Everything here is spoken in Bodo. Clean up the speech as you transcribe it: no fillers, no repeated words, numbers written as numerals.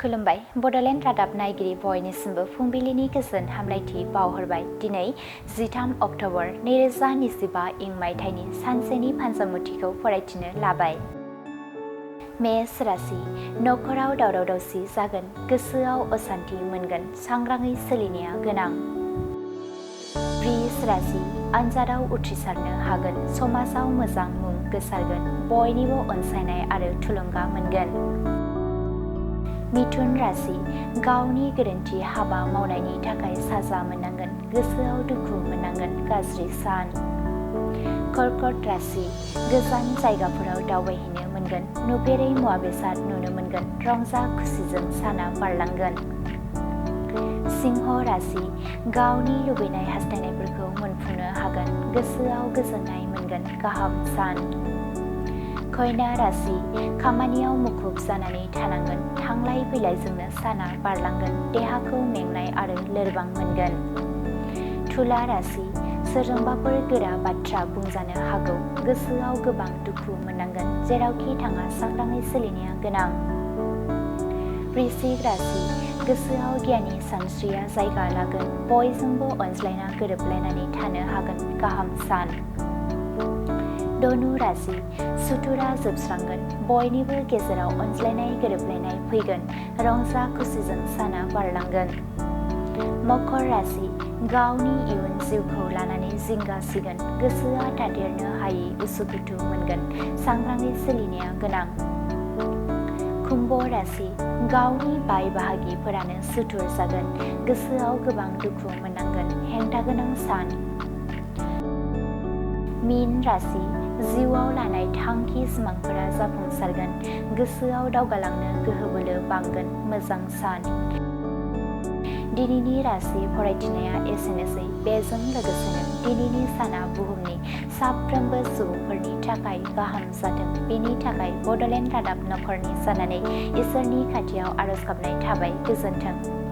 खुलुमबाय बड'लेण्ड रादाब नायगिरि बयनिसिमबो फुंबिलिनि गोजोन हामलायथि बावहरबाय। दिनै 13 अक्ट'बर 2025 इं मायथाइनि सानसेनि फानजामुथिखौ फरायथिनो लाबाय। मेष राशि नखराव दावराव दावसि जागोन, गोसोआव असान्थि मोनगोन, सांग्राङै सोलिनाया गोनां। वृष राशि आनजादाव उथ्रिसारनो हागोन, समाजाव मोजां मुं गोसारगोन, बयनिबो अनसायनाय आरो थुलुंगा मोनगोन। मिथुन राशि गावनि गोरोन्थि हाबा मावनायनि थाखाय साजा मोननांगोन, गोसोआव दुखु मोननांगोन, गाज्रि सान। कर्कट राशि गोजान जायगाफोराव दावबायहैनो मोनगोन, नुफेरै मुवा बेसाद नुनो मोनगोन, रंजा खुसिजों साना बारलांगोन। सिंह राशि गावनि लुबैनाय हास्थायनायफोरखौ मोनफुंनो हागोन, गोसोआव गोजोननाय मोनगोन, गाहाम सान। कन्या राशि खामानियाव मुखुब जानानै थानांगोन, थांलाय फैलायजोंनो साना बारलांगोन, देहाखौ मेंनाय आरो लोरबां मोनगोन। तुला राशि सोरजोंबाफोर गोरा बाथ्रा बुंजानो हागौ, गोसोआव गोबां दुखु मोननांगोन, जेरावखि थाङा सांग्राङै सोलिनाया गोनां। वृश्चिक राशि गोसोआव गियाननि सानस्रिया जायगा लागोन, बयजोंबो अनज्लायना गोरोबलायनानै थानो हागोन, गाहाम सान। धनु राशि सुथुरा जोबस्रांगोन, बयनिबो गेजेराव अनज्लायनाय गोरोबलायनाय फैगोन, रंजा खुसिजों साना बारलांगोन। मकर राशि गावनि इयुन जिउखौ लानानै जिंगा सिगोन, गोसोआ थादेरनो हायै उसुखुथु मोनगोन, सांग्राङै सोलिनाया गोनां। कुम्भ राशि गावनि बाय बाहागिफोरानो सुथुर जागोन, गोसोआव गोबां दुखु मोननांगोन, हेंथा गोनां सान। मीन राशि जिउआव लानाय थांखि सिमांफोरा जाफुंसारगोन, गोसोआव दावगालांनो गोहो बोलो बांगोन, मोजां सान। दिनैनि राशि फरायथिनाया एसेनोसै। बेजों लोगोसेनो दिनैनि साना बुहुमनि साफ्रोमबो सुबुंफोरनि थाखाय गाहाम जाथों, बेनि थाखाय बड'लेण्ड रादाब नखरनि जानानै इसोरनि खाथियाव आरज गाबनाय थाबाय। गोजोन्थों।